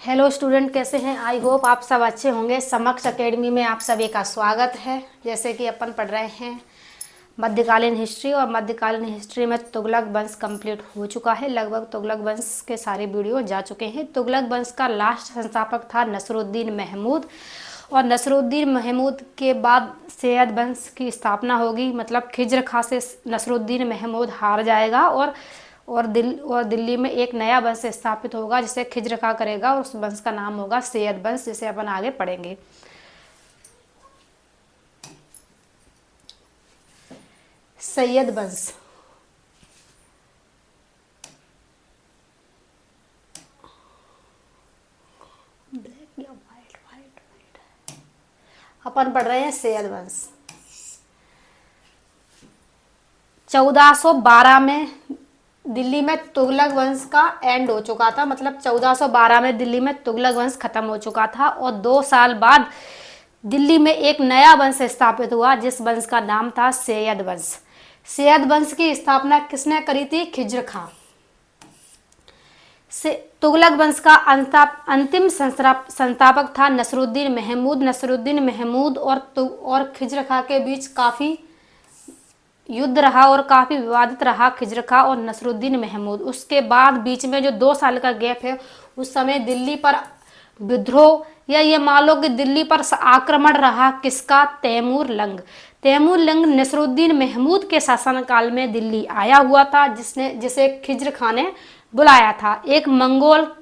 Hello student, कैसे हैं? I hope आप सब अच्छे होंगे। समक्ष एकेडमी में आप सभी का स्वागत है। जैसे कि अपन पढ़ रहे हैं मध्यकालीन हिस्ट्री, और मध्यकालीन हिस्ट्री में तुगलक वंश कंप्लीट हो चुका है। लगभग तुगलक वंश के सारे वीडियो जा चुके हैं। तुगलक वंश का लास्ट संस्थापक था नसरुद्दीन महमूद, और नसरुद्दीन महमूद के बाद सैयद वंश की स्थापना होगी। मतलब खिज्र खां से नसरुद्दीन महमूद हार जाएगा और दिल्ली में एक नया वंश स्थापित होगा जिसे खिज्र खां करेगा, और उस वंश का नाम होगा सैयद वंश, जिसे अपन आगे पढ़ेंगे। सैयद वंश अपन पढ़ रहे हैं सैयद वंश। 1412 में दिल्ली में तुगलक वंश का एंड हो चुका था। मतलब 1412 में दिल्ली में तुगलक वंश खत्म हो चुका था, और 2 साल बाद दिल्ली में एक नया वंश स्थापित हुआ जिस वंश का नाम था सैयद वंश। सैयद वंश की स्थापना किसने करी थी? खिज्र खां। तुगलक वंश का अंतिम संस्थापक था नसरुद्दीन महमूद। नसरुद्दीन महमूद और खिज्र खां के बीच काफ़ी युद्ध रहा और काफ़ी विवादित रहा खिज्र खां और नसरुद्दीन महमूद। उसके बाद बीच में जो 2 साल का गैप है, उस समय दिल्ली पर विद्रोह, या ये मान लो कि दिल्ली पर आक्रमण रहा किसका? तैमूर लंग। तैमूर लंग नसरुद्दीन महमूद के शासनकाल में दिल्ली आया हुआ था, जिसे खिज्र खां ने बुलाया था। एक मंगोल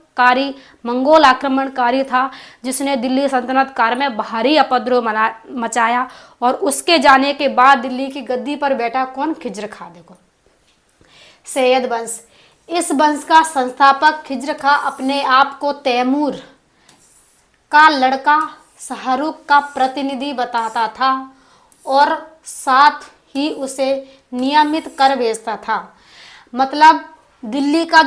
आक्रमणकारी था जिसने दिल्ली सल्तनत काल में भारी उपद्रव मचाया, और उसके जाने के बाद दिल्ली की गद्दी पर बैठा कौन? खिज्र खां। देखो, सैयद वंश, इस वंश का संस्थापक खिज्र खां अपने आप को तैमूर का लड़का शाहरुख का प्रतिनिधि बताता था, और साथ ही उसे नियमित कर भेजता था। मतलब दिल्ली का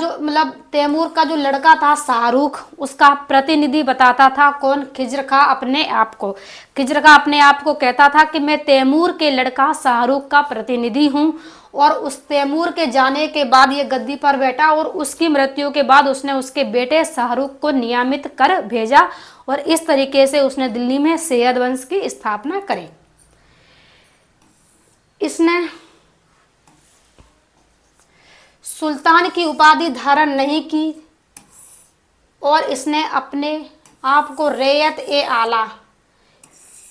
तैमूर का जो लड़का था शाहरुख, उसका प्रतिनिधि बताता था कौन? खिज्र खां अपने आप को। खिज्र खां अपने आप को कहता था कि मैं तैमूर के लड़का शाहरुख का प्रतिनिधि हूँ, और उस तैमूर के जाने के बाद ये गद्दी पर बैठा, और उसकी मृत्यु के बाद उसने उसके बेटे शाहरुख को नियमित कर भेजा, और इस तरीके से उसने दिल्ली में सैयद वंश की स्थापना करी। इसने सुल्तान की उपाधि धारण नहीं की, और इसने अपने आप को रैयत ए आला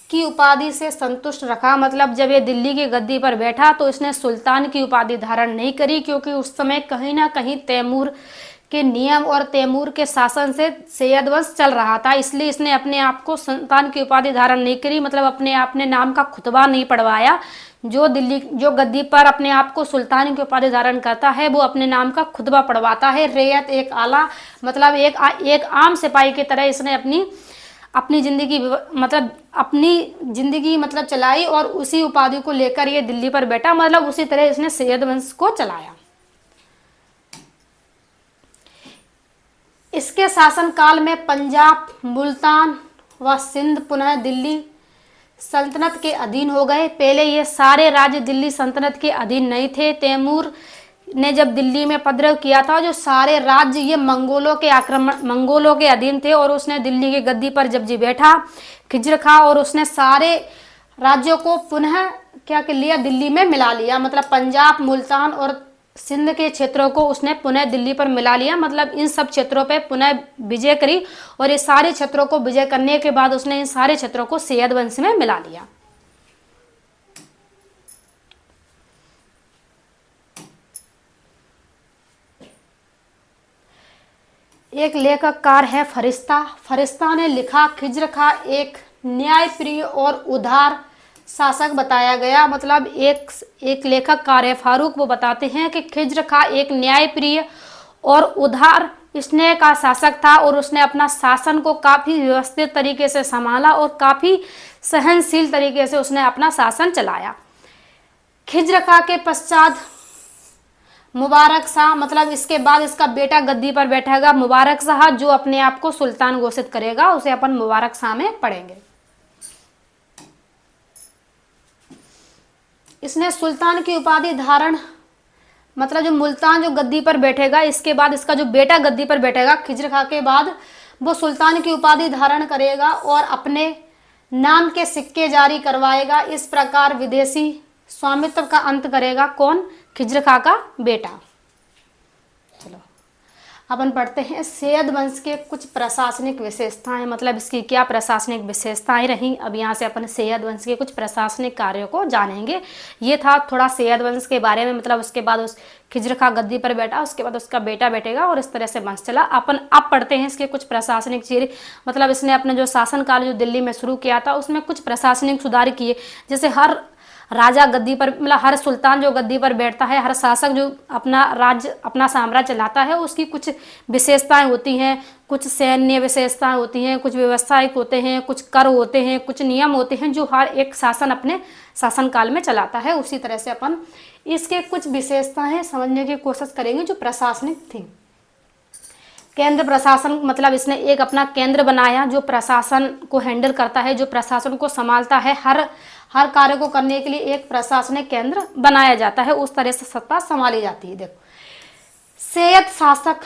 की उपाधि से संतुष्ट रखा। मतलब जब ये दिल्ली की गद्दी पर बैठा तो इसने सुल्तान की उपाधि धारण नहीं करी, क्योंकि उस समय कहीं ना कहीं तैमूर के नियम और तैमूर के शासन से सैयद वंश चल रहा था। इसलिए इसने अपने आप को सुल्तान की उपाधि धारण नहीं करी। मतलब अपने नाम का खुतबा नहीं पढ़वाया। जो गद्दी पर अपने आप को सुल्तान की उपाधि धारण करता है, वो अपने नाम का खुतबा पढ़वाता है। रैयत एक आला, मतलब एक आम सिपाही की तरह इसने अपनी जिंदगी चलाई, और उसी उपाधि को लेकर ये दिल्ली पर बैठा। मतलब उसी तरह इसने सैयद वंश को चलाया। इसके शासनकाल में पंजाब, मुल्तान व सिंध पुनः दिल्ली सल्तनत के अधीन हो गए। पहले ये सारे राज्य दिल्ली सल्तनत के अधीन नहीं थे। तैमूर ने जब दिल्ली में उपद्रव किया था, जो सारे राज्य ये मंगोलों के अधीन थे, और उसने दिल्ली की गद्दी पर जब जी बैठा खिज्र खां, और उसने सारे राज्यों को पुनः क्या कर लिया? दिल्ली में मिला लिया। मतलब पंजाब, मुल्तान और सिंध के क्षेत्रों को उसने पुनः दिल्ली पर मिला लिया। मतलब इन सब क्षेत्रों पे पुनः विजय करी, और ये सारे क्षेत्रों को विजय करने के बाद उसने इन सारे क्षेत्रों को सैयद वंश में मिला लिया। एक लेखककार है फरिश्ता। फरिश्ता ने लिखा, खिज्र खां एक न्यायप्रिय और उदार शासक बताया गया। मतलब एक लेखककार है फारूक, वो बताते हैं कि खिज्र खां एक न्यायप्रिय और उदार स्नेह का शासक था, और उसने अपना शासन को काफ़ी व्यवस्थित तरीके से संभाला, और काफ़ी सहनशील तरीके से उसने अपना शासन चलाया। खिज्र खां के पश्चात मुबारक शाह, मतलब इसके बाद इसका बेटा गद्दी पर बैठेगा मुबारक शाह, जो अपने आप को सुल्तान घोषित करेगा। उसे अपन मुबारक शाह में पढ़ेंगे। इसने सुल्तान की उपाधि धारण, मतलब जो मुल्तान जो गद्दी पर बैठेगा, इसके बाद इसका जो बेटा गद्दी पर बैठेगा खिज्र खां के बाद, वो सुल्तान की उपाधि धारण करेगा और अपने नाम के सिक्के जारी करवाएगा। इस प्रकार विदेशी स्वामित्व का अंत करेगा कौन? खिज्र खां का बेटा। चलो अपन पढ़ते हैं सैयद वंश के कुछ प्रशासनिक विशेषताएं, मतलब इसकी क्या प्रशासनिक विशेषताएं रहीं। अब यहाँ से अपन सैयद वंश के कुछ प्रशासनिक कार्यों को जानेंगे। ये था थोड़ा सैयद वंश के बारे में, मतलब उसके बाद उस खिज्र खां गद्दी पर बैठा, उसके बाद उसका बेटा बैठेगा और इस तरह से वंश चला। अपन अब पढ़ते हैं इसके कुछ प्रशासनिक चीज, मतलब इसने अपने जो शासनकाल जो दिल्ली में शुरू किया था उसमें कुछ प्रशासनिक सुधार किए। जैसे हर राजा गद्दी पर, मतलब हर सुल्तान जो गद्दी पर बैठता है, हर शासक जो अपना राज्य अपना साम्राज्य चलाता है, उसकी कुछ विशेषताएं होती हैं, कुछ सैन्य विशेषताएं होती हैं, कुछ व्यवसायिक होते हैं, कुछ कर होते हैं, कुछ नियम होते हैं जो हर एक शासन अपने शासनकाल में चलाता है। उसी तरह से अपन इसके कुछ विशेषताएं समझने की कोशिश करेंगे जो प्रशासनिक थी। केंद्र प्रशासन, मतलब इसने एक अपना केंद्र बनाया जो प्रशासन को हैंडल करता है, जो प्रशासन को संभालता है। हर कार्य को करने के लिए एक प्रशासनिक केंद्र बनाया जाता है, उस तरह से सत्ता संभाली जाती है। देखो, सैयद शासक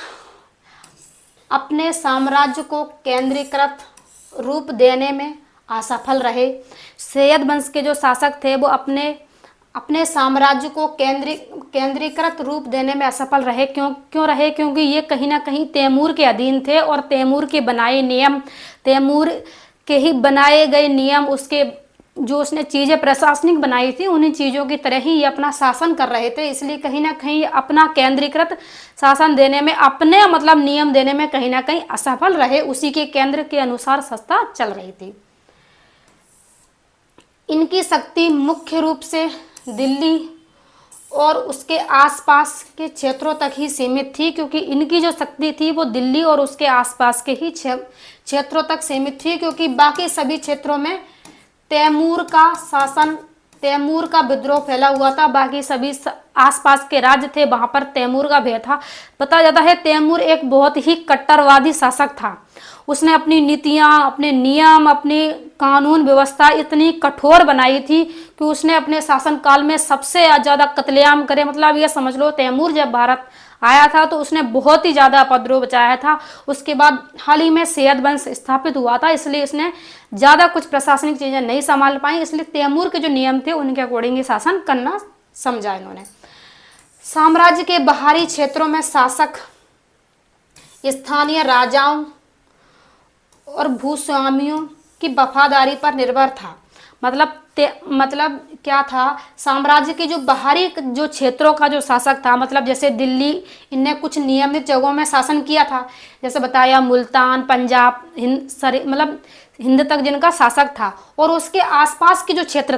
अपने साम्राज्य को केंद्रीकृत रूप देने में असफल रहे। सैयद वंश के जो शासक थे वो अपने साम्राज्य को केंद्रीकृत रूप देने में असफल रहे। क्यों रहे? क्योंकि ये कहीं ना कहीं तैमूर के अधीन थे और तैमूर के बनाए नियम, तैमूर के ही बनाए गए नियम, उसके जो उसने चीज़ें प्रशासनिक बनाई थी उन्हीं चीज़ों की तरह ही ये अपना शासन कर रहे थे। इसलिए कहीं ना कहीं अपना केंद्रीकृत शासन देने में, अपने मतलब नियम देने में कहीं ना कहीं असफल रहे। उसी के केंद्र के अनुसार सत्ता चल रही थी। इनकी शक्ति मुख्य रूप से दिल्ली और उसके आसपास के क्षेत्रों तक ही सीमित थी, क्योंकि इनकी जो शक्ति थी वो दिल्ली और उसके आसपास के ही क्षेत्रों तक सीमित थी, क्योंकि बाकी सभी क्षेत्रों में तैमूर का शासन, तैमूर का विद्रोह फैला हुआ था। बाकी सभी आसपास के राज्य थे वहां पर तैमूर का भय था। बताया जाता है तैमूर एक बहुत ही कट्टरवादी शासक था। उसने अपनी नीतियां, अपने नियम, अपनी कानून व्यवस्था इतनी कठोर बनाई थी कि उसने अपने शासनकाल में सबसे ज़्यादा कत्लेआम करे। मतलब ये समझ लो तैमूर जब भारत आया था तो उसने बहुत ही ज़्यादा उपद्रव बचाया था। उसके बाद हाल ही में सैयद वंश स्थापित हुआ था, इसलिए इसने ज़्यादा कुछ प्रशासनिक चीज़ें नहीं संभाल पाई। इसलिए तैमूर के जो नियम थे उनके अकॉर्डिंग ही शासन करना समझा इन्होंने। साम्राज्य के बाहरी क्षेत्रों में शासक स्थानीय राजाओं और भूस्वामियों की वफादारी पर निर्भर था। मतलब क्या था, साम्राज्य के जो बाहरी जो क्षेत्रों का जो शासक था, मतलब जैसे दिल्ली, इनने कुछ नियमित जगहों में शासन किया था, जैसे बताया मुल्तान, पंजाब, हिंद तक जिनका शासक था। और उसके आसपास के जो क्षेत्र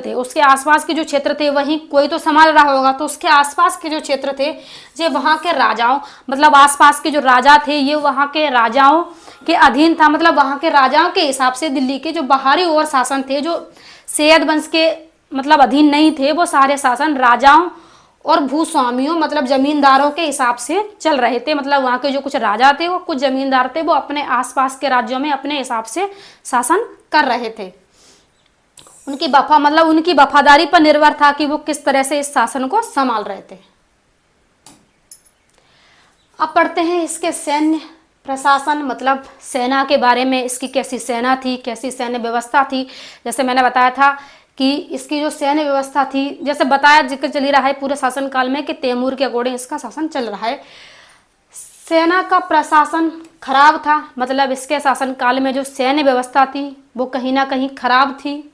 थे, वहीं कोई तो संभाल रहा होगा, तो उसके आसपास के जो क्षेत्र थे जो वहाँ के राजाओं, मतलब आसपास के जो राजा थे ये वहाँ के राजाओं के अधीन था। मतलब वहाँ के राजाओं के हिसाब से दिल्ली के जो बाहरी और शासन थे, जो सैयद वंश के मतलब अधीन नहीं थे, वो सारे शासन राजाओं और भूस्वामियों, मतलब जमींदारों के हिसाब से चल रहे थे। मतलब वहाँ के जो कुछ राजा थे, वो कुछ जमींदार थे, वो अपने आसपास के राज्यों में अपने हिसाब से शासन कर रहे थे। उनकी वफादारी पर निर्भर था कि वो किस तरह से इस शासन को संभाल रहे थे। अब पढ़ते हैं इसके सैन्य प्रशासन, मतलब सेना के बारे में। इसकी कैसी सेना थी, कैसी सैन्य व्यवस्था थी। जैसे मैंने बताया था कि इसकी जो सैन्य व्यवस्था थी, जैसे बताया जिक्र चल ही रहा है पूरे शासनकाल में कि तैमूर के अकॉर्डिंग इसका शासन चल रहा है। सेना का प्रशासन खराब था, मतलब इसके शासनकाल में जो सैन्य व्यवस्था थी वो कहीं ना कहीं खराब थी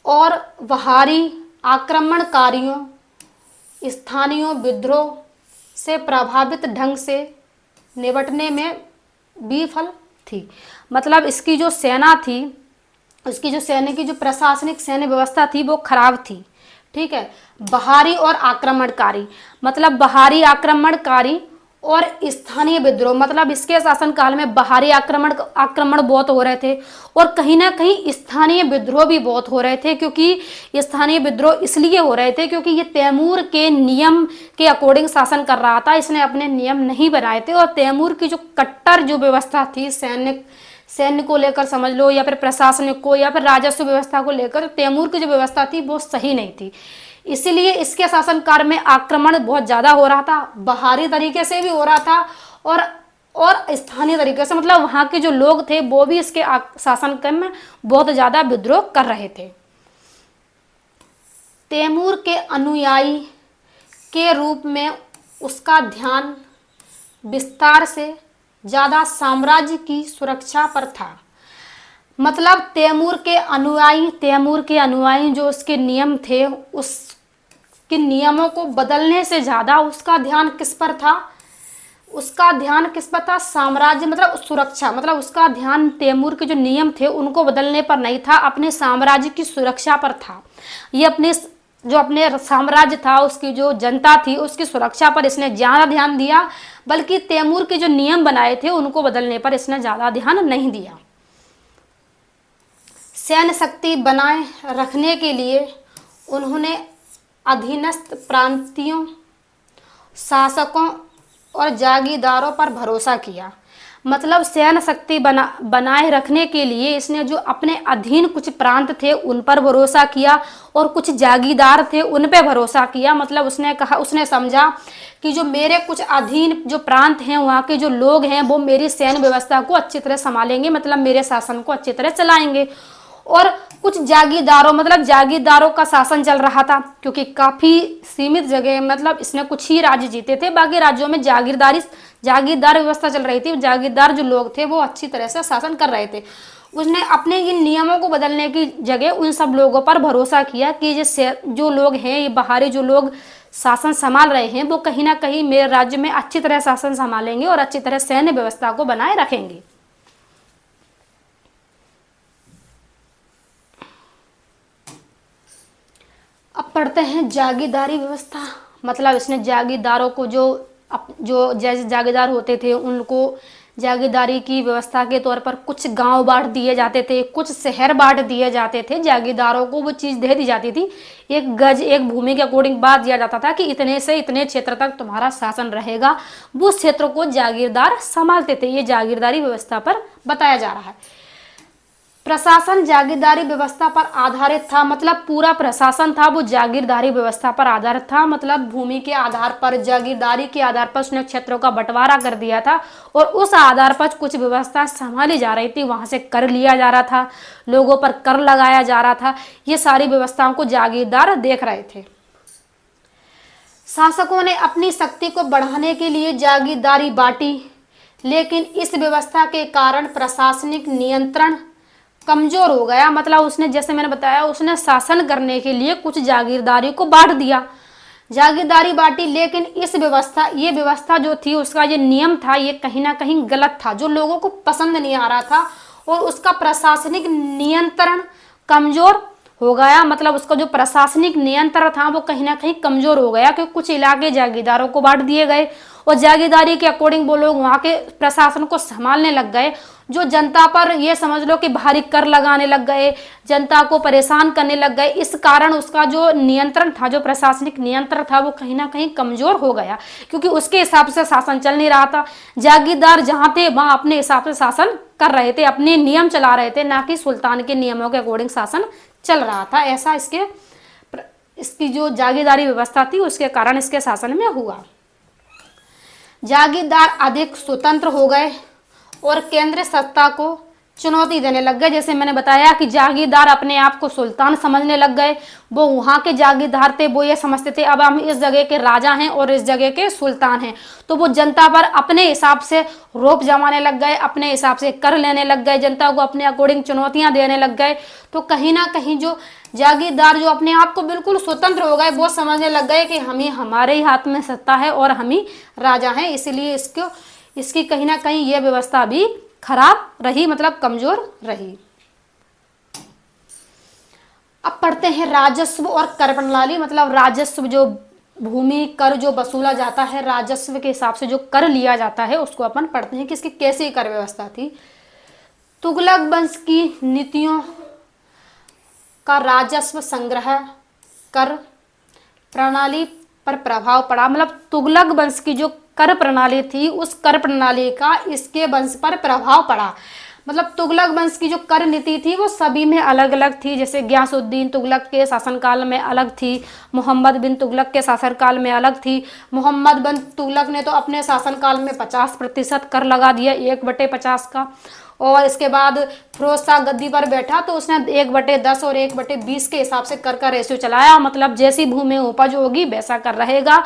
और बाहरी आक्रमणकारियों, स्थानीय विद्रोह से प्रभावित ढंग से निपटने में विफल थी। मतलब इसकी जो सेना थी, उसकी जो सैन्य की जो प्रशासनिक सैन्य व्यवस्था थी वो खराब थी। ठीक है, बाहरी और आक्रमणकारी, मतलब बाहरी आक्रमणकारी और स्थानीय विद्रोह, मतलब इसके शासनकाल में बाहरी आक्रमण बहुत हो रहे थे और कहीं ना कहीं स्थानीय विद्रोह भी बहुत हो रहे थे। क्योंकि स्थानीय विद्रोह इसलिए हो रहे थे क्योंकि ये तैमूर के नियम के अकॉर्डिंग शासन कर रहा था, इसने अपने नियम नहीं बनाए थे। और तैमूर की जो कट्टर जो व्यवस्था थी, सैन्य को लेकर समझ लो, या फिर प्रशासनिक को, या फिर राजस्व व्यवस्था को लेकर तैमूर की जो व्यवस्था थी वो सही नहीं थी। इसीलिए इसके शासनकाल में आक्रमण बहुत ज़्यादा हो रहा था, बाहरी तरीके से भी हो रहा था और स्थानीय तरीके से, मतलब वहाँ के जो लोग थे वो भी इसके शासनकाल में बहुत ज़्यादा विद्रोह कर रहे थे। तैमूर के अनुयायी के रूप में उसका ध्यान विस्तार से ज़्यादा साम्राज्य की सुरक्षा पर था। मतलब तैमूर के अनुयायी जो उसके नियम थे, उसके नियमों को बदलने से ज़्यादा उसका ध्यान किस पर था? उसका ध्यान किस पर था? साम्राज्य मतलब सुरक्षा, मतलब उसका ध्यान तैमूर के जो नियम थे उनको बदलने पर नहीं था, अपने साम्राज्य की सुरक्षा पर था। ये अपने साम्राज्य था, उसकी जो जनता थी उसकी सुरक्षा पर इसने ज़्यादा ध्यान दिया, बल्कि तैमूर के जो नियम बनाए थे उनको बदलने पर इसने ज़्यादा ध्यान नहीं दिया। सैन्य शक्ति बनाए रखने के लिए उन्होंने अधीनस्थ प्रांतीयों, शासकों और जागीरदारों पर भरोसा किया। मतलब सैन्य शक्ति बनाए रखने के लिए इसने जो अपने अधीन कुछ प्रांत थे उन पर भरोसा किया और कुछ जागीरदार थे उन पर भरोसा किया। मतलब उसने समझा कि जो मेरे कुछ अधीन जो प्रांत हैं, वहाँ के जो लोग हैं वो मेरी सैन्य व्यवस्था को अच्छी तरह संभालेंगे, मतलब मेरे शासन को अच्छी तरह चलाएंगे। और कुछ जागीरदारों का शासन चल रहा था, क्योंकि काफ़ी सीमित जगह, मतलब इसने कुछ ही राज्य जीते थे, बाकी राज्यों में जागीरदार व्यवस्था चल रही थी। जागीरदार जो लोग थे वो अच्छी तरह से शासन कर रहे थे। उसने अपने इन नियमों को बदलने की जगह उन सब लोगों पर भरोसा किया कि जो लोग हैं, ये बाहरी जो लोग शासन संभाल रहे हैं, वो कहीं ना कहीं मेरे राज्य में अच्छी तरह शासन संभालेंगे और अच्छी तरह सैन्य व्यवस्था को बनाए रखेंगे। अब पढ़ते हैं जागीरदारी व्यवस्था। मतलब इसने जागीरदारों को जो जैसे जागीरदार होते थे उनको जागीरदारी की व्यवस्था के तौर पर कुछ गांव बांट दिए जाते थे, कुछ शहर बांट दिए जाते थे। जागीरदारों को वो चीज़ दे दी जाती थी, एक गज एक भूमि के अकॉर्डिंग बांट दिया जाता था कि इतने से इतने क्षेत्र तक तुम्हारा शासन रहेगा। वो क्षेत्र को जागीरदार संभालते थे। ये जागीरदारी व्यवस्था पर बताया जा रहा है। प्रशासन जागीरदारी व्यवस्था पर आधारित था, मतलब पूरा प्रशासन था वो जागीरदारी व्यवस्था पर आधारित था। मतलब भूमि के आधार पर, जागीरदारी के आधार पर उसने क्षेत्रों का बंटवारा कर दिया था और उस आधार पर कुछ व्यवस्था संभाली जा रही थी। वहां से कर लिया जा रहा था, लोगों पर कर लगाया जा रहा था। ये सारी व्यवस्थाओं को जागीरदार देख रहे थे। शासकों ने अपनी शक्ति को बढ़ाने के लिए जागीरदारी बांटी, लेकिन इस व्यवस्था के कारण प्रशासनिक नियंत्रण कमजोर हो गया। मतलब उसने, जैसे मैंने बताया, उसने शासन करने के लिए कुछ जागीरदारी को बांट दिया, जागीरदारी बांटी, लेकिन ये व्यवस्था जो थी, उसका ये नियम था, ये कहीं ना कहीं गलत था, जो लोगों को पसंद नहीं आ रहा था और उसका प्रशासनिक नियंत्रण कमजोर हो गया। मतलब उसका जो प्रशासनिक नियंत्रण था वो कहीं ना कहीं कमजोर हो गया, क्योंकि कुछ इलाके जागीरदारों को बांट दिए गए और जागीरदारी के अकॉर्डिंग वो लोग वहाँ के प्रशासन को संभालने लग गए, जो जनता पर ये समझ लो कि भारी कर लगाने लग गए, जनता को परेशान करने लग गए। इस कारण उसका जो नियंत्रण था, जो प्रशासनिक नियंत्रण था, वो कहीं ना कहीं कमजोर हो गया, क्योंकि उसके हिसाब से शासन चल नहीं रहा था। जागीरदार जहाँ थे वहाँ अपने हिसाब से शासन कर रहे थे, अपने नियम चला रहे थे, ना कि सुल्तान के नियमों के अकॉर्डिंग शासन चल रहा था। ऐसा इसकी जो जागीरदारी व्यवस्था थी उसके कारण इसके शासन में हुआ। जागीरदार अधिक स्वतंत्र हो गए और केंद्रीय सत्ता को चुनौती देने लग गए। जैसे मैंने बताया कि जागीरदार अपने आप को सुल्तान समझने लग गए। वो वहाँ के जागीरदार थे, वो ये समझते थे अब हम इस जगह के राजा हैं और इस जगह के सुल्तान हैं, तो वो जनता पर अपने हिसाब से रोप जमाने लग गए, अपने हिसाब से कर लेने लग गए, जनता को अपने अकॉर्डिंग चुनौतियाँ देने लग गए। तो कहीं ना कहीं जो जागीरदार जो अपने आप को बिल्कुल स्वतंत्र हो गए, वो समझने लग गए कि हमारे ही हाथ में सत्ता है और हम ही राजा हैं, इसलिए इसकी कहीं ना कहीं ये व्यवस्था भी खराब रही, मतलब कमजोर रही। अब पढ़ते हैं राजस्व और कर प्रणाली। मतलब राजस्व, जो भूमि कर जो वसूला जाता है, राजस्व के हिसाब से जो कर लिया जाता है, उसको अपन पढ़ते हैं कि इसकी कैसी कर व्यवस्था थी। तुगलक वंश की नीतियों का राजस्व संग्रह कर प्रणाली पर प्रभाव पड़ा। मतलब तुगलक वंश की जो कर प्रणाली थी, उस कर प्रणाली का इसके वंश पर प्रभाव पड़ा। मतलब तुगलक वंश की जो कर नीति थी वो सभी में अलग अलग थी। जैसे गयासुद्दीन तुगलक के शासनकाल में अलग थी, मोहम्मद बिन तुगलक के शासनकाल में अलग थी। मोहम्मद बिन तुगलक ने तो अपने शासनकाल में 50% कर लगा दिया, 1/50 का। और इसके बाद फिरोज शाह गद्दी पर बैठा तो उसने 1/10 और 1/20 के हिसाब से कर का रेशियो चलाया। मतलब जैसी भूमि में उपज होगी वैसा कर रहेगा।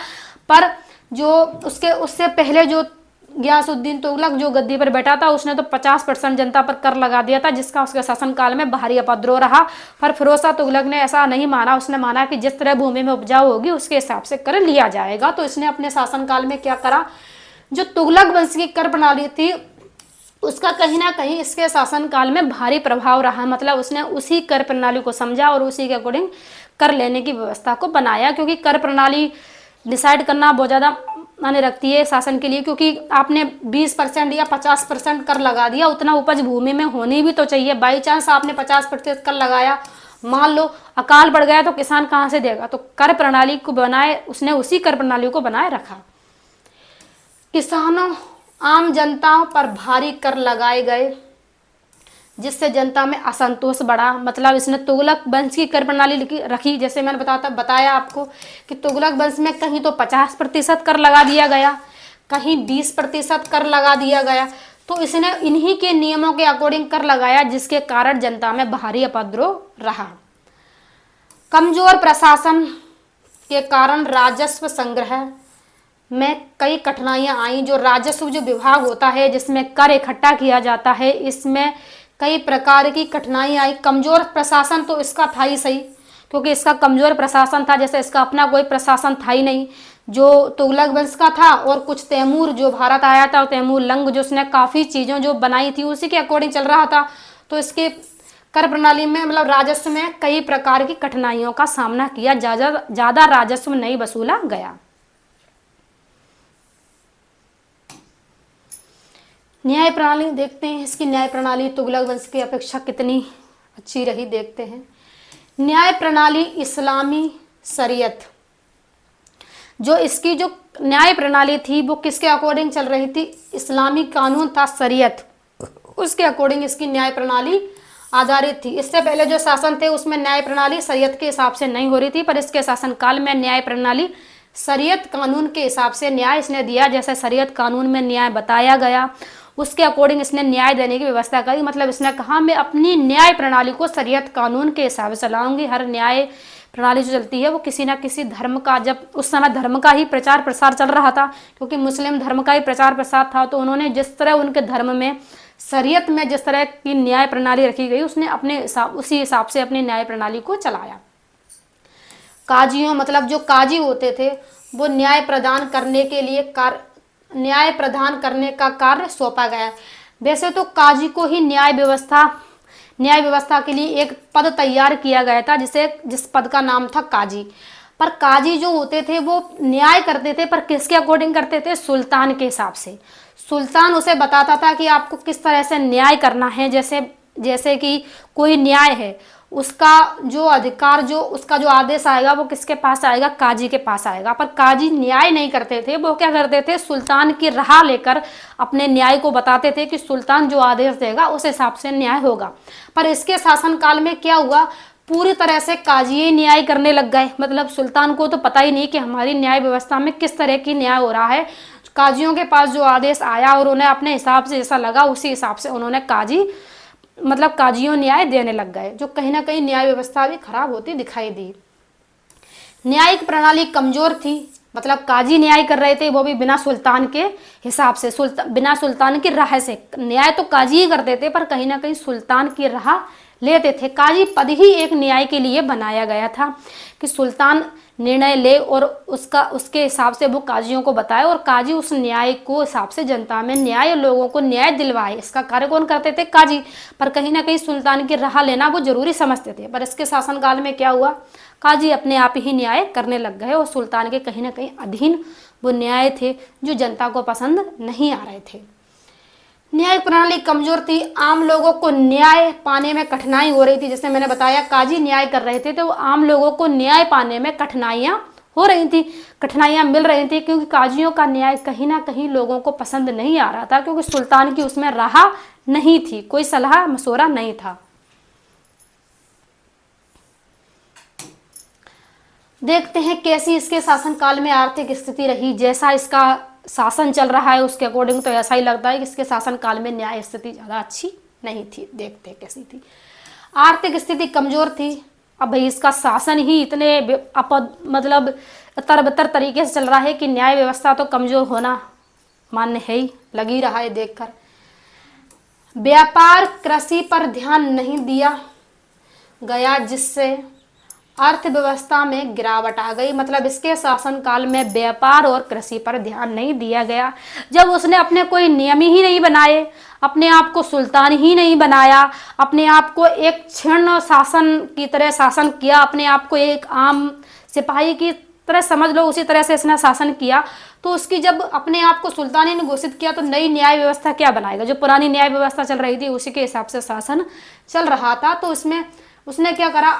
पर जो उससे पहले जो गयासुद्दीन तुगलक जो गद्दी पर बैठा था उसने तो 50% जनता पर कर लगा दिया था, जिसका उसके शासनकाल में भारी उपद्रव रहा। पर फिरोज शाह तुगलक ने ऐसा नहीं माना। उसने माना कि जिस तरह भूमि में उपजाऊ होगी उसके हिसाब से कर लिया जाएगा। तो इसने अपने शासनकाल में क्या करा, जो तुगलक वंश की कर प्रणाली थी उसका कहीं ना कहीं इसके शासनकाल में भारी प्रभाव रहा। मतलब उसने उसी कर प्रणाली को समझा और उसी के अकॉर्डिंग कर लेने की व्यवस्था को बनाया। क्योंकि कर प्रणाली डिसाइड करना बहुत ज़्यादा मायने रखती है शासन के लिए, क्योंकि आपने 20% या 50% कर लगा दिया, उतना उपज भूमि में होनी भी तो चाहिए। बाई चांस आपने 50% कर लगाया, मान लो अकाल पड़ गया तो किसान कहाँ से देगा। तो कर प्रणाली को बनाए, उसने उसी कर प्रणाली को बनाए रखा। किसानों आम जनताओं पर भारी कर लगाए गए जिससे जनता में असंतोष बढ़ा। मतलब इसने तुगलक वंश की कर प्रणाली रखी। जैसे मैंने बताया आपको कि तुगलक वंश में कहीं तो 50% कर लगा दिया गया, कहीं 20% कर लगा दिया गया। तो इसने इन्हीं के नियमों के अकॉर्डिंग कर लगाया, जिसके कारण जनता में भारी उपद्रव रहा। कमजोर प्रशासन के कारण राजस्व संग्रह में कई कठिनाइयां आई। जो राजस्व जो विभाग होता है जिसमें कर इकट्ठा किया जाता है, इसमें कई प्रकार की कठिनाइयां आई। कमजोर प्रशासन तो इसका था ही सही, क्योंकि इसका कमजोर प्रशासन था। जैसे इसका अपना कोई प्रशासन था ही नहीं, जो तुगलक वंश का था। और कुछ तैमूर जो भारत आया था, तैमूर लंग जो उसने काफ़ी चीज़ों जो बनाई थी उसी के अकॉर्डिंग चल रहा था। तो इसके कर प्रणाली में मतलब राजस्व में कई प्रकार की कठिनाइयों का सामना किया, ज़्यादा राजस्व नहीं वसूला गया। न्याय प्रणाली देखते हैं, इसकी न्याय प्रणाली तुगलक वंश की अपेक्षा कितनी अच्छी रही, देखते हैं। न्याय प्रणाली इस्लामी शरीयत, जो इसकी जो न्याय प्रणाली थी वो किसके अकॉर्डिंग चल रही थी, इस्लामी कानून था शरीयत, उसके अकॉर्डिंग इसकी न्याय प्रणाली आधारित थी। इससे पहले जो शासन थे उसमें न्याय प्रणाली शरीयत के हिसाब से नहीं हो रही थी, पर इसके शासनकाल में न्याय प्रणाली शरीयत कानून के हिसाब से न्याय इसने दिया। जैसे शरीयत कानून में न्याय बताया गया उसके अकॉर्डिंग इसने न्याय देने की व्यवस्था करी। मतलब इसने कहा मैं अपनी न्याय प्रणाली को शरीयत कानून के हिसाब से चलाऊंगी। हर न्याय प्रणाली जो चलती है वो किसी ना किसी धर्म का, जब उस समय धर्म का ही प्रचार प्रसार चल रहा था, क्योंकि मुस्लिम धर्म का ही प्रचार प्रसार था, तो उन्होंने जिस तरह उनके धर्म में शरीयत में जिस तरह की न्याय प्रणाली रखी गई उसने अपने उसी हिसाब से अपनी न्याय प्रणाली को चलाया। काजियों मतलब जो काजी होते थे वो न्याय प्रदान करने का कार्य सौंपा गया। वैसे तो काजी को ही न्याय व्यवस्था के लिए एक पद तैयार किया गया था, जिस पद का नाम था काजी। पर काजी जो होते थे वो न्याय करते थे, पर किसके अकॉर्डिंग करते थे, सुल्तान के हिसाब से। सुल्तान उसे बताता था कि आपको किस तरह से न्याय करना है। जैसे कि कोई न्याय है, उसका जो अधिकार, जो उसका जो आदेश आएगा वो किसके पास आएगा, काजी के पास आएगा। पर काजी न्याय नहीं करते थे, वो क्या करते थे, सुल्तान की राह लेकर अपने न्याय को बताते थे कि सुल्तान जो आदेश देगा उस हिसाब से न्याय होगा। पर इसके शासनकाल में क्या हुआ, पूरी तरह से काजी ही न्याय करने लग गए। मतलब सुल्तान को तो पता ही नहीं कि हमारी न्याय व्यवस्था में किस तरह की न्याय हो रहा है। काजियों के पास जो आदेश आया और उन्हें अपने हिसाब से जैसा लगा उसी हिसाब से उन्होंने काजियों न्याय देने लग गए, जो कहीं ना कहीं न्याय व्यवस्था भी खराब होती दिखाई दी। न्यायिक प्रणाली कमजोर थी, मतलब काजी न्याय कर रहे थे वो भी बिना सुल्तान के हिसाब से, बिना सुल्तान की राह से। न्याय तो काजी ही करते थे पर कहीं ना कहीं सुल्तान की राह लेते थे। काजी पद ही एक न्याय के लिए बनाया गया था कि सुल्तान निर्णय ले और उसके हिसाब से वो काजियों को बताए और काजी उस न्याय को हिसाब से जनता में न्याय, लोगों को न्याय दिलवाए। इसका कार्य कौन करते थे, काजी। पर कहीं ना कहीं सुल्तान की राह लेना वो जरूरी समझते थे। पर इसके शासनकाल में क्या हुआ, काजी अपने आप ही न्याय करने लग गए और सुल्तान के कहीं ना कहीं अधीन वो न्याय थे जो जनता को पसंद नहीं आ रहे थे। न्याय प्रणाली कमजोर थी, आम लोगों को न्याय पाने में कठिनाई हो रही थी। जैसे मैंने बताया काजी न्याय कर रहे थे तो आम लोगों को न्याय पाने में कठिनाइयां हो रही थी, कठिनाइयां मिल रही थी, क्योंकि काजियों का न्याय कहीं ना कहीं लोगों को पसंद नहीं आ रहा था, क्योंकि सुल्तान की उसमें राह नहीं थी, कोई सलाह मशवरा नहीं था। देखते हैं कैसी इसके शासनकाल में आर्थिक स्थिति रही। जैसा इसका शासन चल रहा है उसके अकॉर्डिंग तो ऐसा ही लगता है कि इसके शासनकाल में न्याय स्थिति ज़्यादा अच्छी नहीं थी। देखते हैं कैसी थी। आर्थिक स्थिति कमजोर थी। अब भाई इसका शासन ही इतने मतलब तरबतर तरीके से चल रहा है कि न्याय व्यवस्था तो कमजोर होना मान्य है ही, लग ही रहा है देखकर। व्यापार कृषि पर ध्यान नहीं दिया गया, जिससे अर्थव्यवस्था में गिरावट आ गई। मतलब इसके शासनकाल में व्यापार और कृषि पर ध्यान नहीं दिया गया। जब उसने अपने कोई नियम ही नहीं बनाए, अपने आप को सुल्तान ही नहीं बनाया, अपने आप को एक क्षण शासन की तरह शासन किया, अपने आप को एक आम सिपाही की तरह समझ लो, उसी तरह से इसने शासन किया, तो उसकी जब अपने आप को सुल्तानी ने घोषित किया तो नई न्याय व्यवस्था क्या बनाएगा। जो पुरानी न्याय व्यवस्था चल रही थी उसी के हिसाब से शासन चल रहा था। तो इसमें उसने क्या करा,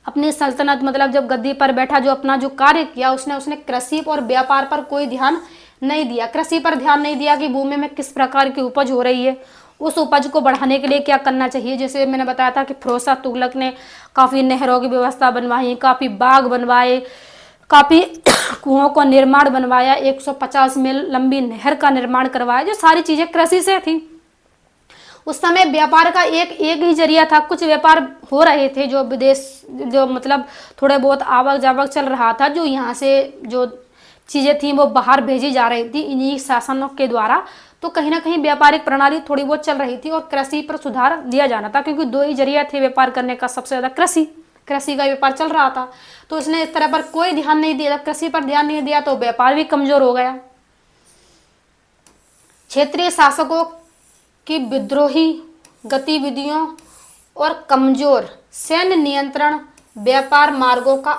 अपनी सल्तनत मतलब जब गद्दी पर बैठा, जो अपना जो कार्य किया उसने कृषि और व्यापार पर कोई ध्यान नहीं दिया। कृषि पर ध्यान नहीं दिया कि भूमि में किस प्रकार की उपज हो रही है, उस उपज को बढ़ाने के लिए क्या करना चाहिए। जैसे मैंने बताया था कि फिरोज शाह तुगलक ने काफ़ी नहरों की व्यवस्था बनवाई, काफ़ी बाग बनवाए, काफ़ी कुओं का निर्माण बनवाया, 150 मील लंबी नहर का निर्माण करवाया, जो सारी चीज़ें कृषि से थी। उस समय व्यापार का एक ही जरिया था। कुछ व्यापार हो रहे थे जो विदेश, जो मतलब थोड़े बहुत आवक जावक चल रहा था, जो यहाँ से जो चीज़ें थी वो बाहर भेजी जा रही थी इन्हीं शासनों के द्वारा। तो कहीं ना कहीं व्यापारिक प्रणाली थोड़ी बहुत चल रही थी और कृषि पर सुधार दिया जाना था, क्योंकि दो ही जरिया थे व्यापार करने का, सबसे ज़्यादा कृषि का व्यापार चल रहा था। तो इसने इस तरह पर कोई ध्यान नहीं दिया, कृषि पर ध्यान नहीं दिया तो व्यापार भी कमजोर हो गया। क्षेत्रीय शासकों की विद्रोही गतिविधियों और कमजोर सैन्य नियंत्रण व्यापार मार्गों को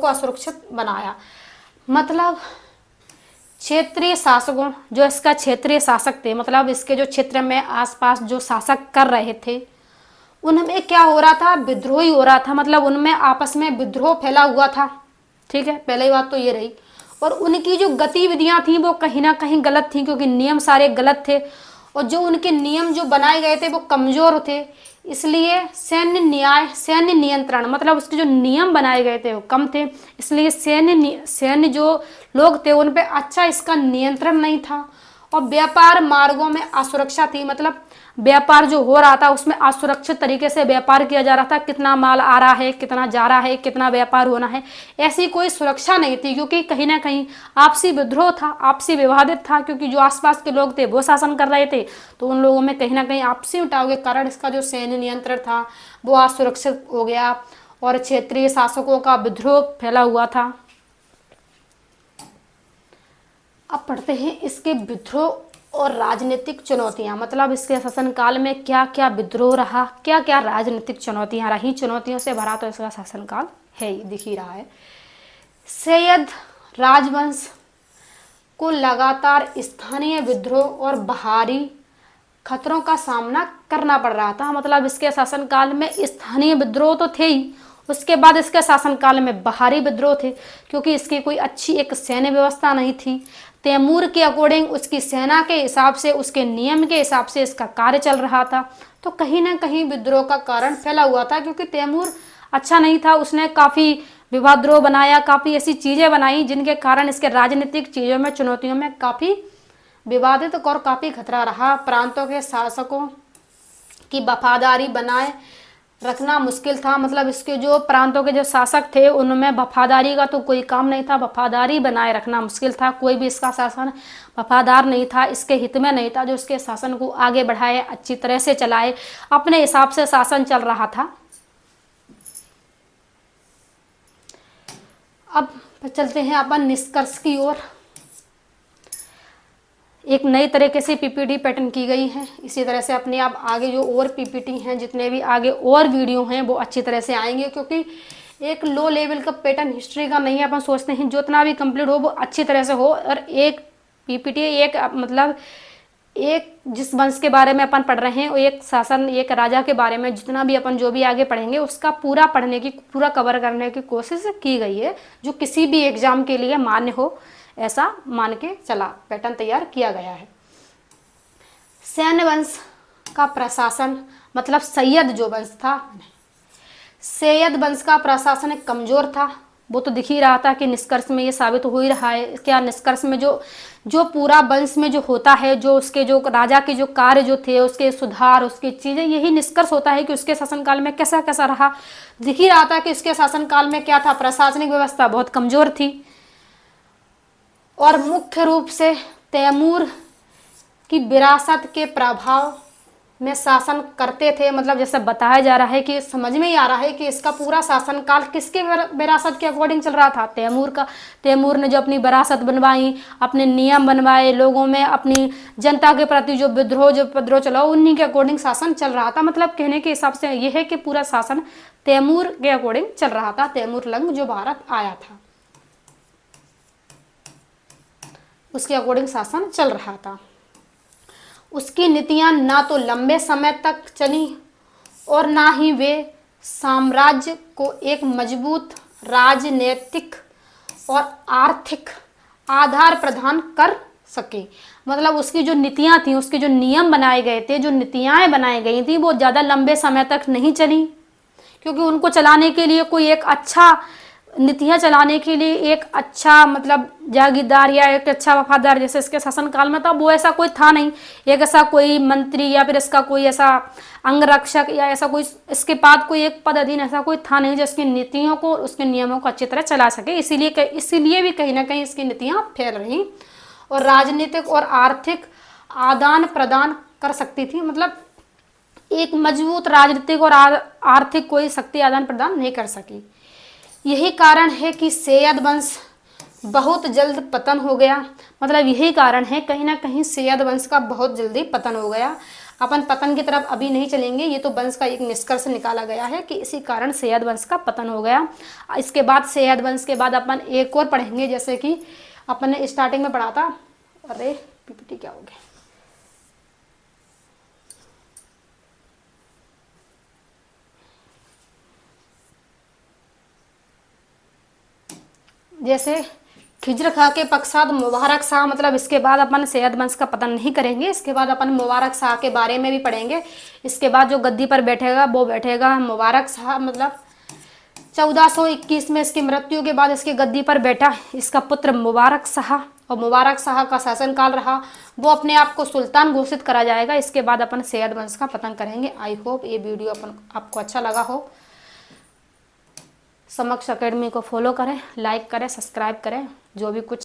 असुरक्षित बनाया। मतलब क्षेत्रीय शासकों, जो इसका क्षेत्रीय शासक थे, मतलब इसके जो क्षेत्र में आसपास जो शासक कर रहे थे, उनमें क्या हो रहा था, विद्रोह ही हो रहा था। मतलब उनमें आपस में विद्रोह फैला हुआ था। ठीक है, पहली बात तो ये रही। और उनकी जो गतिविधियां थी वो कहीं ना कहीं गलत थी, क्योंकि नियम सारे गलत थे और जो उनके नियम जो बनाए गए थे वो कमजोर थे। इसलिए सैन्य नियंत्रण, मतलब उसके जो नियम बनाए गए थे वो कम थे, इसलिए सैन्य जो लोग थे उन पे अच्छा इसका नियंत्रण नहीं था। और व्यापार मार्गों में असुरक्षा थी, मतलब व्यापार जो हो रहा था उसमें असुरक्षित तरीके से व्यापार किया जा रहा था। कितना माल आ रहा है, कितना जा रहा है, कितना व्यापार होना है, ऐसी कोई सुरक्षा नहीं थी, क्योंकि कहीं ना कहीं आपसी विद्रोह था, आपसी विवादित था, क्योंकि जो आसपास के लोग थे वो शासन कर रहे थे। तो उन लोगों में कहीं ना कहीं आपसी उठाव के कारण इसका जो सैन्य नियंत्रण था वो असुरक्षित हो गया और क्षेत्रीय शासकों का विद्रोह फैला हुआ था। अब पढ़ते हैं इसके विद्रोह और राजनीतिक चुनौतियां। मतलब इसके शासनकाल में क्या क्या विद्रोह रहा, क्या क्या राजनीतिक चुनौतियां रही। चुनौतियों से भरा तो इसका शासनकाल है ही, दिख ही रहा है। सैयद राजवंश को लगातार स्थानीय विद्रोह और बाहरी खतरों का सामना करना पड़ रहा था। मतलब इसके शासनकाल में स्थानीय विद्रोह तो थे ही, उसके बाद इसके शासनकाल में बाहरी विद्रोह थे, क्योंकि इसकी कोई अच्छी एक सैन्य व्यवस्था नहीं थी। तैमूर के अकॉर्डिंग उसकी सेना के हिसाब से, उसके नियम के हिसाब से इसका कार्य चल रहा था। तो कहीं ना कहीं विद्रोह का कारण फैला हुआ था, क्योंकि तैमूर अच्छा नहीं था। उसने काफ़ी विवाद्रोह बनाया, काफ़ी ऐसी चीज़ें बनाई जिनके कारण इसके राजनीतिक चीज़ों में, चुनौतियों में काफ़ी विवादित और काफ़ी खतरा रहा। प्रांतों के शासकों की वफादारी बनाए रखना मुश्किल था। मतलब इसके जो प्रांतों के जो शासक थे उनमें वफादारी का तो कोई काम नहीं था, वफादारी बनाए रखना मुश्किल था। कोई भी इसका शासन वफादार नहीं था, इसके हित में नहीं था जो इसके शासन को आगे बढ़ाए, अच्छी तरह से चलाए, अपने हिसाब से शासन चल रहा था। अब चलते हैं अपन निष्कर्ष की ओर। एक नई तरीके से पीपीटी पैटर्न की गई है। इसी तरह से अपने आप आगे जो और पीपीटी हैं, जितने भी आगे और वीडियो हैं वो अच्छी तरह से आएंगे, क्योंकि एक लो लेवल का पैटर्न हिस्ट्री का नहीं है। अपन सोचते हैं जितना भी कंप्लीट हो वो अच्छी तरह से हो। और एक पीपीटी एक मतलब एक जिस वंश के बारे में अपन पढ़ रहे हैं, एक शासन, एक राजा के बारे में जितना भी अपन जो भी आगे पढ़ेंगे उसका पूरा पढ़ने की, पूरा कवर करने की कोशिश की गई है, जो किसी भी एग्जाम के लिए मान्य हो, ऐसा मान के चला पैटर्न तैयार किया गया है। सैन्य वंश का प्रशासन, मतलब सैयद जो वंश था, सैयद वंश का प्रशासन कमजोर था। वो तो दिख ही रहा था कि निष्कर्ष में ये साबित हो ही रहा है। क्या निष्कर्ष में जो जो पूरा वंश में जो होता है, जो उसके जो राजा के जो कार्य जो थे, उसके सुधार, उसकी चीजें, यही निष्कर्ष होता है कि उसके शासनकाल में कैसा कैसा रहा। दिख ही रहा था कि उसके शासनकाल में क्या था, प्रशासनिक व्यवस्था बहुत कमजोर थी और मुख्य रूप से तैमूर की विरासत के प्रभाव में शासन करते थे। मतलब जैसे बताया जा रहा है कि समझ में ही आ रहा है कि इसका पूरा शासनकाल किसके विरासत के अकॉर्डिंग चल रहा था, तैमूर का। तैमूर ने जो अपनी विरासत बनवाई, अपने नियम बनवाए, लोगों में अपनी जनता के प्रति जो विद्रोह जो उपद्रव चला, उन्हीं के अकॉर्डिंग शासन चल रहा था। मतलब कहने के हिसाब से यह है कि पूरा शासन तैमूर के अकॉर्डिंग चल रहा था। तैमूर लंग जो भारत आया था उसके अकॉर्डिंग शासन चल रहा था। उसकी नीतियां ना तो लंबे समय तक चली और ना ही वे साम्राज्य को एक मजबूत राजनीतिक और आर्थिक आधार प्रदान कर सके। मतलब उसकी जो नीतियां थी, उसके जो नियम बनाए गए थे, जो नीतियां बनाई गई थी, वो ज़्यादा लंबे समय तक नहीं चली, क्योंकि उनको चलाने के लिए कोई एक अच्छा, नीतियां चलाने के लिए एक अच्छा मतलब जागीरदार या एक अच्छा वफादार जैसे इसके शासनकाल में था, वो ऐसा कोई था नहीं। एक ऐसा कोई मंत्री या फिर इसका कोई ऐसा अंगरक्षक या ऐसा कोई इसके बाद कोई एक पद अधीन ऐसा कोई था नहीं जो इसकी नीतियों को, उसके नियमों को अच्छी तरह चला सके। इसीलिए भी कहीं ना कहीं इसकी नीतियां फैल रही और राजनीतिक और आर्थिक आदान प्रदान कर सकती थी। मतलब एक मजबूत राजनीतिक और आर्थिक कोई शक्ति आदान प्रदान नहीं कर सकी। यही कारण है कि सैयद वंश बहुत जल्द पतन हो गया। मतलब यही कारण है कहीं ना कहीं सैयद वंश का बहुत जल्दी पतन हो गया। अपन पतन की तरफ अभी नहीं चलेंगे, ये तो वंश का एक निष्कर्ष निकाला गया है कि इसी कारण सैयद वंश का पतन हो गया। इसके बाद सैयद वंश के बाद अपन एक और पढ़ेंगे, जैसे कि अपन ने स्टार्टिंग में पढ़ा था। अरे पीपीटी क्या हो गया, जैसे खिज्र खां के पश्चात मुबारक शाह, मतलब इसके बाद अपन सैयद वंश का पतन नहीं करेंगे। इसके बाद अपन मुबारक शाह के बारे में भी पढ़ेंगे। इसके बाद जो गद्दी पर बैठेगा वो बैठेगा मुबारक शाह। मतलब 1421 में इसकी मृत्यु के बाद इसकी गद्दी पर बैठा इसका पुत्र मुबारक शाह, और मुबारक शाह का शासनकाल रहा, वो अपने आप को सुल्तान घोषित करा जाएगा। इसके बाद अपन सैयद वंश का पतन करेंगे। आई होप ये वीडियो अपन आपको अच्छा लगा हो। समक्ष एकेडमी को फॉलो करें, लाइक करें, सब्सक्राइब करें। जो भी कुछ